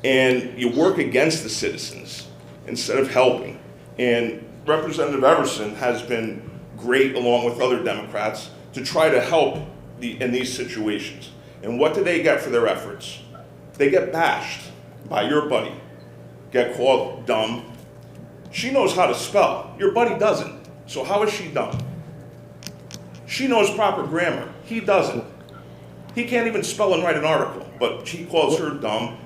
And you work against the citizens instead of helping. And Representative Everson has been great, along with other Democrats, to try to help in these situations. And what do they get for their efforts? They get bashed by your buddy, get called dumb. She knows how to spell. Your buddy doesn't. So how is she dumb? She knows proper grammar. He doesn't. He can't even spell and write an article, but she calls her dumb,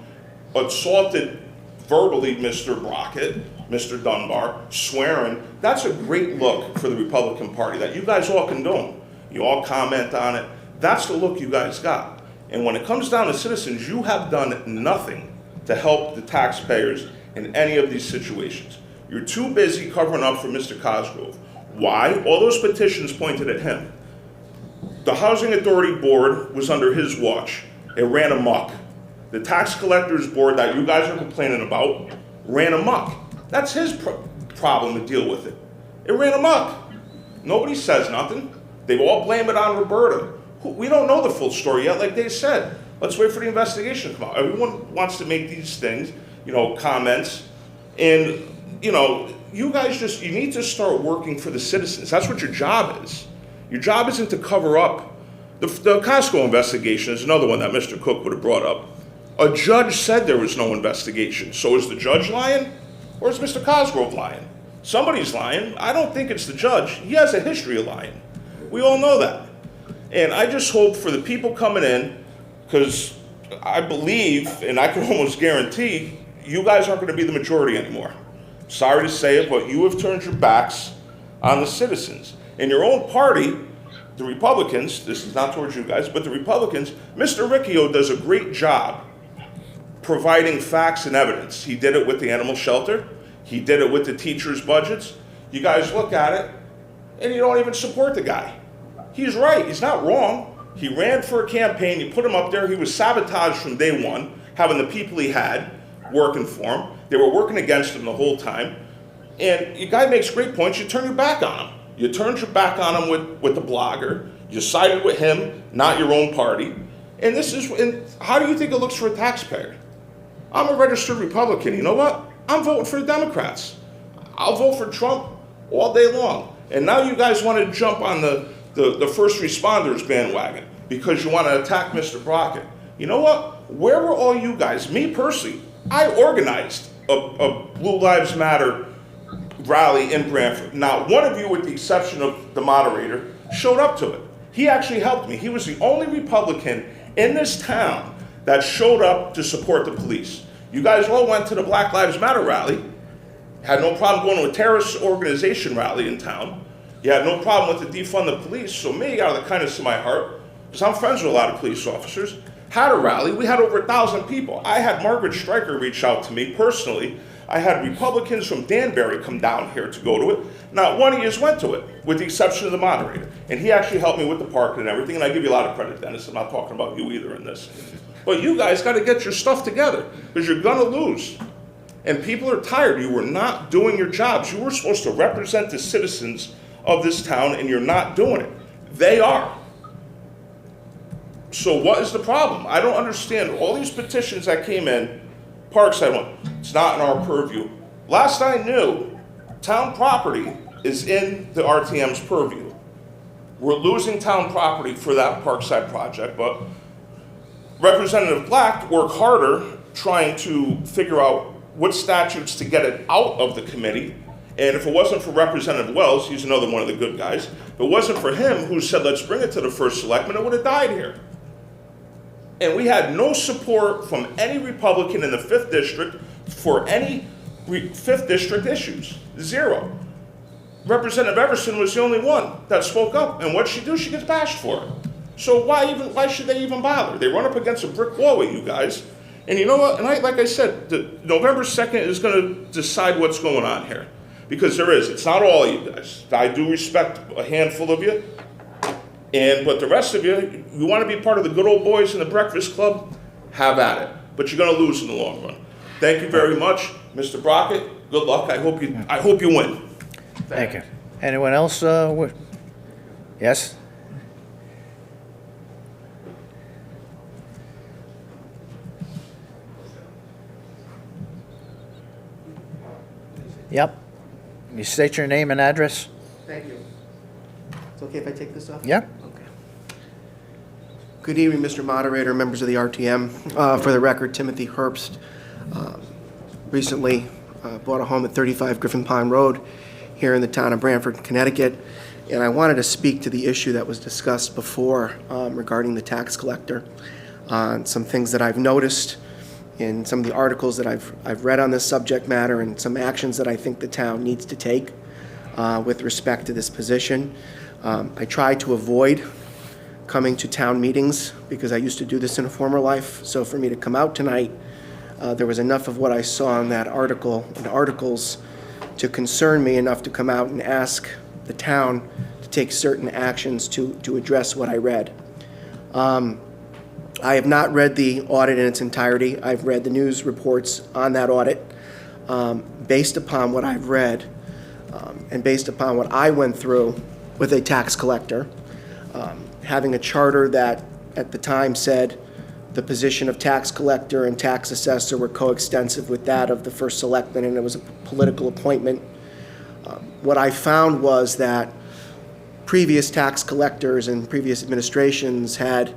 assaulted verbally Mr. Brockett, Mr. Dunbar, swearing. That's a great look for the Republican Party that you guys all condone. You all comment on it. That's the look you guys got. And when it comes down to citizens, you have done nothing to help the taxpayers in any of these situations. You're too busy covering up for Mr. Cosgrove. Why? All those petitions pointed at him. The Housing Authority Board was under his watch. It ran amok. The Tax Collectors Board that you guys are complaining about ran amok. That's his problem to deal with it. It ran amok. Nobody says nothing. They all blame it on Roberta. We don't know the full story yet, like they said. Let's wait for the investigation to come out. Everyone wants to make these things, comments. And, you guys you need to start working for the citizens. That's what your job is. Your job isn't to cover up. The Costco investigation is another one that Mr. Cook would have brought up. A judge said there was no investigation. So is the judge lying? Or is Mr. Cosgrove lying? Somebody's lying. I don't think it's the judge. He has a history of lying. We all know that. And I just hope for the people coming in, because I believe, and I can almost guarantee, you guys aren't going to be the majority anymore. Sorry to say it, but you have turned your backs on the citizens. In your own party, the Republicans, this is not towards you guys, but the Republicans, Mr. Riccio does a great job providing facts and evidence. He did it with the animal shelter. He did it with the teachers' budgets. You guys look at it, and you don't even support the guy. He's right. He's not wrong. He ran for a campaign. You put him up there. He was sabotaged from day one, having the people he had working for him. They were working against him the whole time. And the guy makes great points. You turn your back on him. You turned your back on him with the blogger. You sided with him, not your own party. And how do you think it looks for a taxpayer? I'm a registered Republican. You know what? I'm voting for the Democrats. I'll vote for Trump all day long. And now you guys want to jump on the first responders bandwagon because you want to attack Mr. Brockett. You know what? Where were all you guys? Me personally, I organized a Blue Lives Matter rally in Branford. Not one of you, with the exception of the moderator, showed up to it. He actually helped me. He was the only Republican in this town that showed up to support the police. You guys all went to the Black Lives Matter rally, had no problem going to a terrorist organization rally in town. You had no problem with the defund the police. So me, out of the kindness of my heart, because I'm friends with a lot of police officers, had a rally. We had over 1,000 people. I had Margaret Stryker reach out to me personally. I had Republicans from Danbury come down here to go to it. Not one of you went to it, with the exception of the moderator. And he actually helped me with the parking and everything, and I give you a lot of credit, Dennis. I'm not talking about you either in this. But you guys got to get your stuff together, because you're going to lose. And people are tired. You were not doing your jobs. You were supposed to represent the citizens of this town, and you're not doing it. They are. So what is the problem? I don't understand. All these petitions that came in, Parkside one, it's not in our purview. Last I knew, town property is in the RTM's purview. We're losing town property for that Parkside project, but Representative Black worked harder trying to figure out what statutes to get it out of the committee. And if it wasn't for Representative Wells, he's another one of the good guys, if it wasn't for him who said, let's bring it to the first selectman, it would have died here. And we had no support from any Republican in the 5th District for any 5th District issues. Zero. Representative Everson was the only one that spoke up. And what'd she do? She gets bashed for it. So why should they even bother? They run up against a brick wall with you guys. And you know what? And like I said, November 2nd is going to decide what's going on here. Because there is. It's not all of you guys. I do respect a handful of you. But the rest of you want to be part of the good old boys in the Breakfast Club, have at it. But you're going to lose in the long run. Thank you very much, Mr. Brockett. Good luck. I hope you win. Thank you. Anyone else? Yes? Yep. You state your name and address? Thank you. It's okay if I take this off? Yep. Okay. Good evening, Mr. Moderator, members of the RTM. For the record, Timothy Herbst recently bought a home at 35 Griffin Pond Road here in the town of Branford, Connecticut. And I wanted to speak to the issue that was discussed before regarding the tax collector. Some things that I've noticed in some of the articles that I've read on this subject matter, and some actions that I think the town needs to take with respect to this position. I try to avoid coming to town meetings, because I used to do this in a former life. So for me to come out tonight, there was enough of what I saw in that article, in articles, to concern me enough to come out and ask the town to take certain actions to address what I read. I have not read the audit in its entirety. I've read the news reports on that audit. Based upon what I've read, and based upon what I went through with a tax collector, having a charter that at the time said the position of tax collector and tax assessor were coextensive with that of the first selectman, and it was a political appointment. What I found was that previous tax collectors and previous administrations had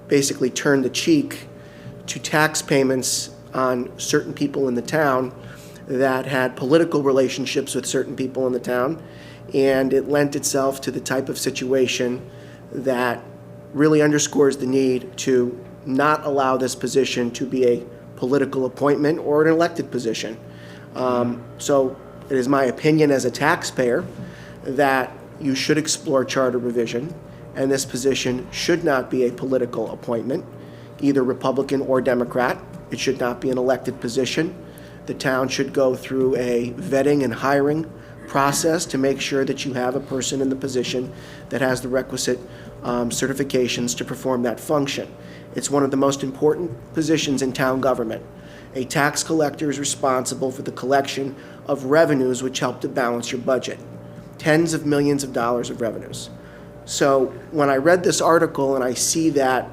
basically turned the cheek to tax payments on certain people in the town that had political relationships with certain people in the town, and it lent itself to the type of situation that really underscores the need to not allow this position to be a political appointment or an elected position. So it is my opinion as a taxpayer that you should explore charter revision, and this position should not be a political appointment, either Republican or Democrat. It should not be an elected position. The town should go through a vetting and hiring process to make sure that you have a person in the position that has the requisite certifications to perform that function. It's one of the most important positions in town government. A tax collector is responsible for the collection of revenues which help to balance your budget. Tens of millions of dollars of revenues. So when I read this article and I see that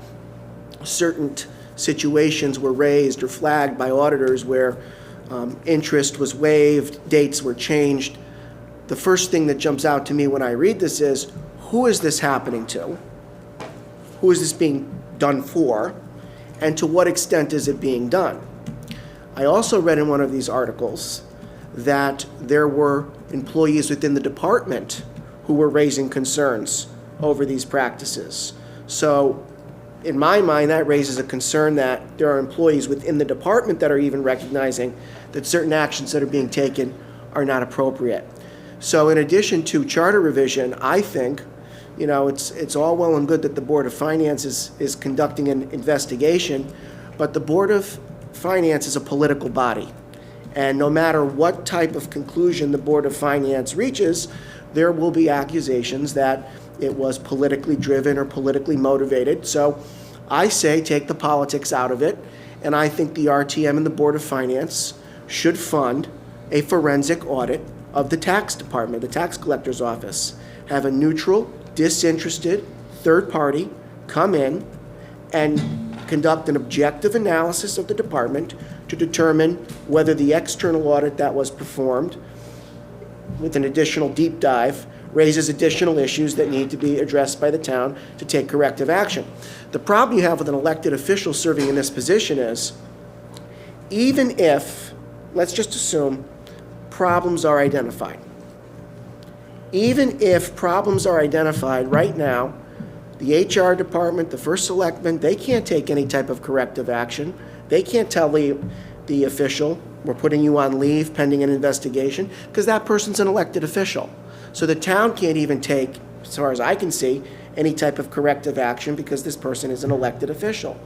certain situations were raised or flagged by auditors where interest was waived, dates were changed, the first thing that jumps out to me when I read this is, who is this happening to? Who is this being done for? And to what extent is it being done? I also read in one of these articles that there were employees within the department who were raising concerns over these practices. So in my mind, that raises a concern that there are employees within the department that are even recognizing that certain actions that are being taken are not appropriate. So in addition to charter revision, I think, you know, it's all well and good that the Board of Finance is conducting an investigation, but the Board of Finance is a political body. And no matter what type of conclusion the Board of Finance reaches, there will be accusations that it was politically driven or politically motivated. So I say take the politics out of it, and I think the RTM and the Board of Finance should fund a forensic audit of the tax department, the tax collector's office. Have a neutral, disinterested third party come in and conduct an objective analysis of the department to determine whether the external audit that was performed with an additional deep dive raises additional issues that need to be addressed by the town to take corrective action. The problem you have with an elected official serving in this position is, even if, let's just assume, problems are identified. Even if problems are identified right now, the HR department, the first selectman, they can't take any type of corrective action. They can't tell the official, we're putting you on leave pending an investigation, because that person's an elected official. So the town can't even take, as far as I can see, any type of corrective action because this person is an elected official.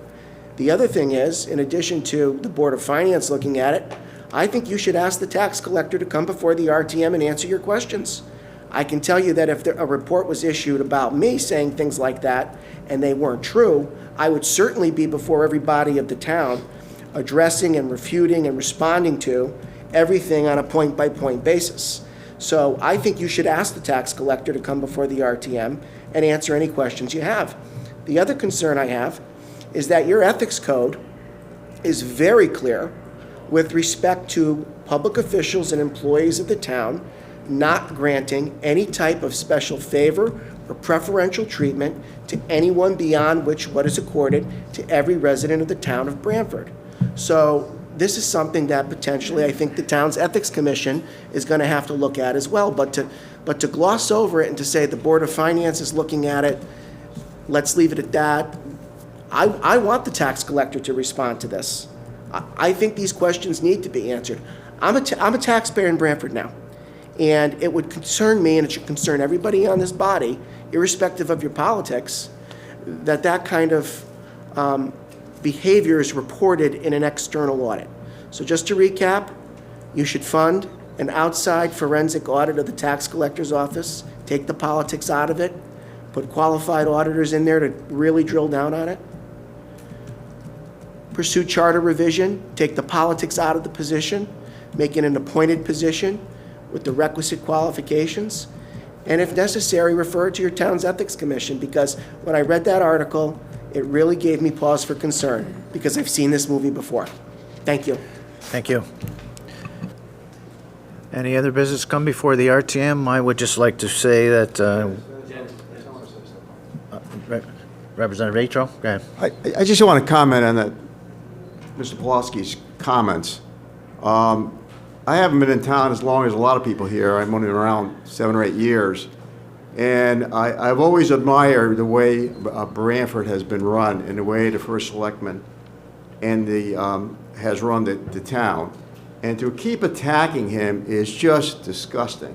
The other thing is, in addition to the Board of Finance looking at it, I think you should ask the tax collector to come before the RTM and answer your questions. I can tell you that if a report was issued about me saying things like that and they weren't true, I would certainly be before everybody of the town addressing and refuting and responding to everything on a point-by-point basis. So I think you should ask the tax collector to come before the RTM and answer any questions you have. The other concern I have is that your ethics code is very clear with respect to public officials and employees of the town not granting any type of special favor or preferential treatment to anyone beyond what is accorded to every resident of the town of Branford. So this is something that potentially I think the town's ethics commission is going to have to look at as well. But to gloss over it and to say the Board of Finance is looking at it, let's leave it at that. I want the tax collector to respond to this. I think these questions need to be answered. I'm a taxpayer in Branford now, and it would concern me, and it should concern everybody on this body, irrespective of your politics, that kind of behavior is reported in an external audit. So just to recap, you should fund an outside forensic audit of the tax collector's office, take the politics out of it, put qualified auditors in there to really drill down on it. Pursue charter revision, take the politics out of the position, make it an appointed position with the requisite qualifications, and if necessary, refer it to your town's ethics commission, because when I read that article, it really gave me pause for concern, because I've seen this movie before. Thank you. Thank you. Any other business come before the RTM? I would just like to say that, Representative Atro, go ahead. I just want to comment on that, Mr. Pulaski's comments. I haven't been in town as long as a lot of people here. I've only been around 7 or 8 years. And I've always admired the way Branford has been run and the way the first selectman and has run the town. And to keep attacking him is just disgusting.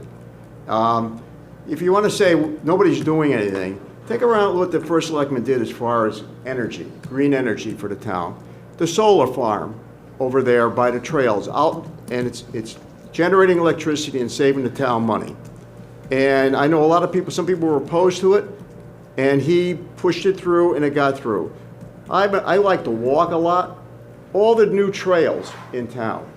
If you want to say nobody's doing anything, take a look at what the first selectman did as far as energy, green energy for the town. The solar farm over there by the trails, out, and it's generating electricity and saving the town money. And I know a lot of people, some people were opposed to it, and he pushed it through and it got through. I like to walk a lot. All the new trails in town,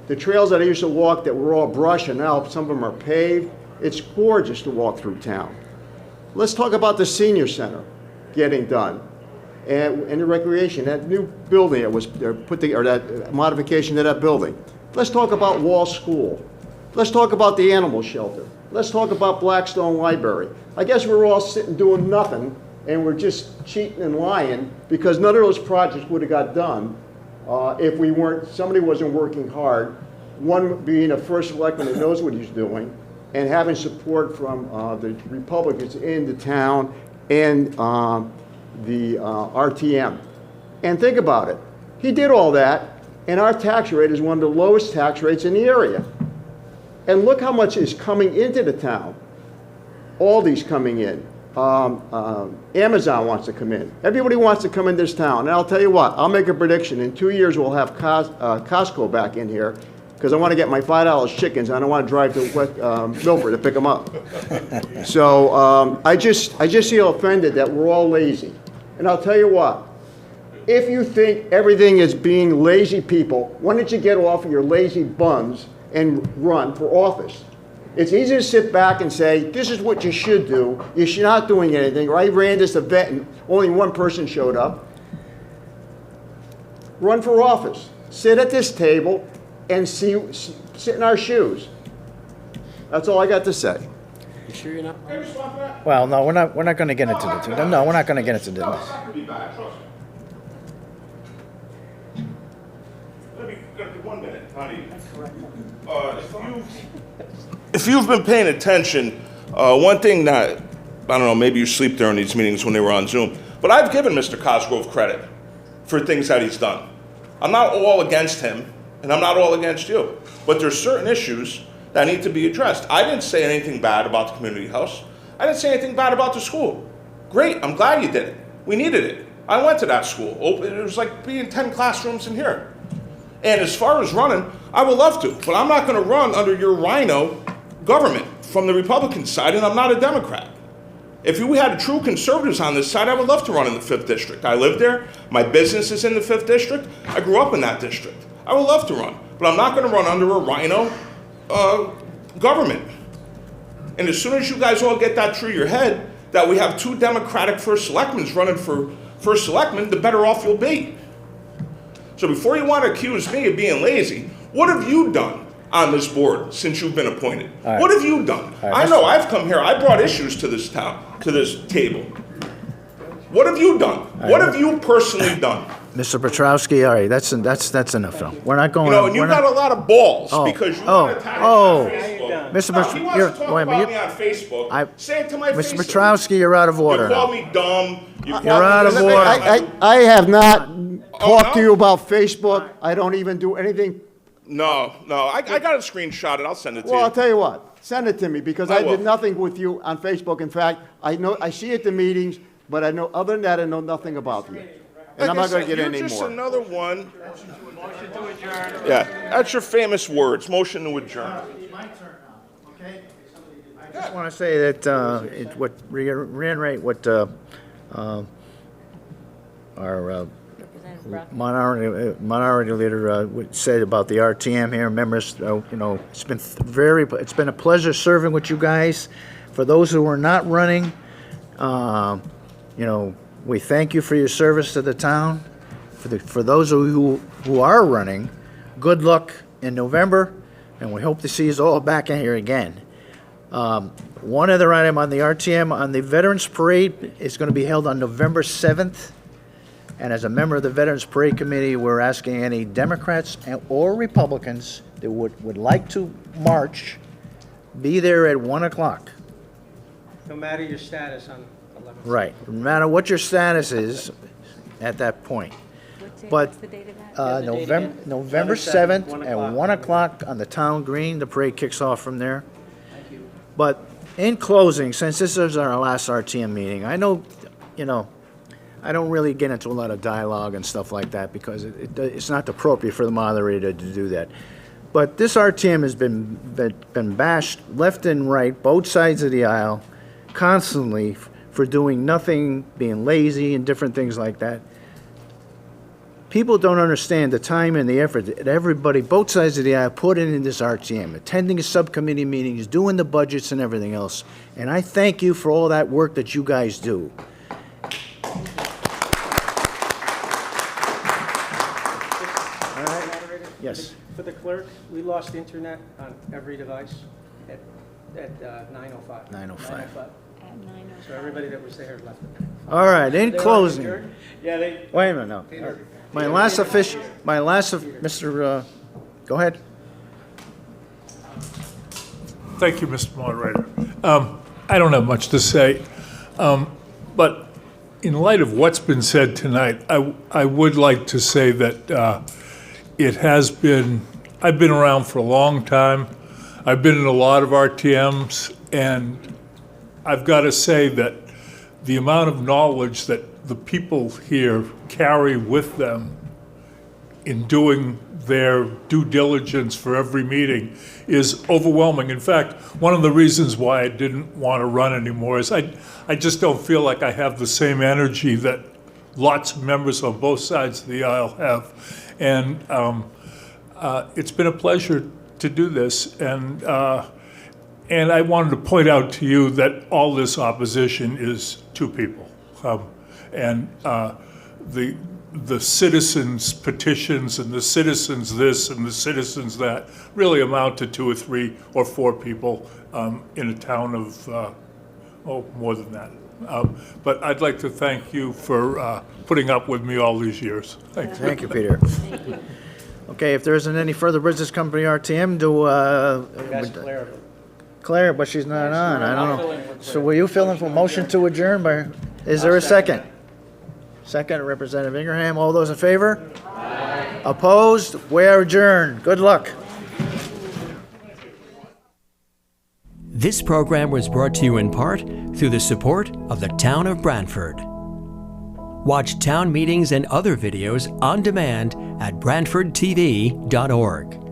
the trails that I used to walk that were all brush and now some of them are paved, it's gorgeous to walk through town. Let's talk about the senior center getting done. And the recreation, that new building that was put together, or that modification to that building. Let's talk about Wall School. Let's talk about the animal shelter. Let's talk about Blackstone Library. I guess we're all sitting doing nothing and we're just cheating and lying because none of those projects would have got done if somebody wasn't working hard. One being a first selectman that knows what he's doing and having support from the Republicans in the town and the RTM. And think about it. He did all that, and our tax rate is one of the lowest tax rates in the area. And look how much is coming into the town. Aldi's coming in. Amazon wants to come in. Everybody wants to come in this town. And I'll tell you what, I'll make a prediction. In 2 years, we'll have Costco back in here because I want to get my $5 chickens. I don't want to drive to Milford to pick them up. So I just feel offended that we're all lazy. And I'll tell you what, if you think everything is being lazy people, why don't you get off of your lazy buns and run for office? It's easy to sit back and say, this is what you should do. You're not doing anything. Or I ran this event and only one person showed up. Run for office. Sit at this table and sit in our shoes. That's all I got to say. You sure you're not? Well, no, we're not going to get into this. No, we're not going to get into this. Let me 1 minute, honey. If you've been paying attention, one thing that, I don't know, maybe you sleep during these meetings when they were on Zoom, but I've given Mr. Cosgrove credit for things that he's done. I'm not all against him, and I'm not all against you, but there's certain issues that need to be addressed. I didn't say anything bad about the community house. I didn't say anything bad about the school. Great, I'm glad you did it. We needed it. I went to that school. It was like being 10 classrooms in here. And as far as running, I would love to, but I'm not going to run under your rhino government from the Republican side, and I'm not a Democrat. If we had true conservatives on this side, I would love to run in the 5th District. I live there. My business is in the 5th District. I grew up in that district. I would love to run, but I'm not going to run under a rhino government. And as soon as you guys all get that through your head, that we have 2 Democratic first selectmen running for first selectman, the better off you'll be. So before you want to accuse me of being lazy, what have you done on this board since you've been appointed? Right. What have you done? Right, I know I've come here, I brought issues to this town, to this table. What have you done? What have you personally done? Mr. Petrowski, all right, that's enough, Phil. We're not going. You know, and you've got a lot of balls because you want to attack me on Facebook. Mr. No, he wants to talk about me on Facebook. Say it to my face. Mr. Petrowski, you're out of order. You called me dumb. You're out of order. I have not talked to you about Facebook. I don't even do anything. No, I got a screenshot it. I'll send it to you. Well, I'll tell you what. Send it to me because I I did will. nothing with you on Facebook. In fact, I see at the meetings but I know, other than that, I know nothing about them. And I'm Like I not gonna said, get you're any just more. another one. Yeah, that's your famous words, motion to adjourn. My turn now, okay? I just want to say that, reiterate what our minority leader said about the RTM here. Members, it's been a pleasure serving with you guys. For those who are not running, we thank you for your service to the town. For those who are running, good luck in November, and we hope to see you all back in here again. One other item on the RTM, on the Veterans Parade, is going to be held on November 7th. And as a member of the Veterans Parade Committee, we're asking any Democrats or Republicans that would like to march, be there at 1 o'clock. No matter your status on 11th. Right, no matter what your status is at that point. But November 7th at 1 o'clock on the town green, the parade kicks off from there. But in closing, since this is our last RTM meeting, I know, I don't really get into a lot of dialogue and stuff like that because it's not appropriate for the moderator to do that. But this RTM has been bashed left and right, both sides of the aisle, constantly for doing nothing, being lazy and different things like that. People don't understand the time and the effort that everybody, both sides of the aisle, put in this RTM, attending subcommittee meetings, doing the budgets and everything else. And I thank you for all that work that you guys do. Yes. For the clerk, we lost internet on every device at 9:05. 9:05. So everybody that was there left it. All right, in They were closing. adjourned? Yeah, they. Wait a minute, no. Mr. Go ahead. Thank you, Mr. Moderator. I don't have much to say, but in light of what's been said tonight, I would like to say that it has been, I've been around for a long time. I've been in a lot of RTMs, and I've got to say that the amount of knowledge that the people here carry with them in doing their due diligence for every meeting is overwhelming. In fact, one of the reasons why I didn't want to run anymore is I just don't feel like I have the same energy that lots of members on both sides of the aisle have. And it's been a pleasure to do this. And I wanted to point out to you that all this opposition is two people. And the citizens' petitions and the citizens this and the citizens that really amount to 2 or 3 or 4 people in a town of, more than that. But I'd like to thank you for putting up with me all these years. Thank you. Thank you, Peter. Okay, if there isn't any further business company RTM, Claire, but she's not on, I don't know. So will you fill in for motion to adjourn is there a second? Second, Representative Ingraham, all those in favor? Aye. Opposed? We are adjourned. Good luck. This program was brought to you in part through the support of the Town of Branford. Watch town meetings and other videos on demand at BranfordTV.org.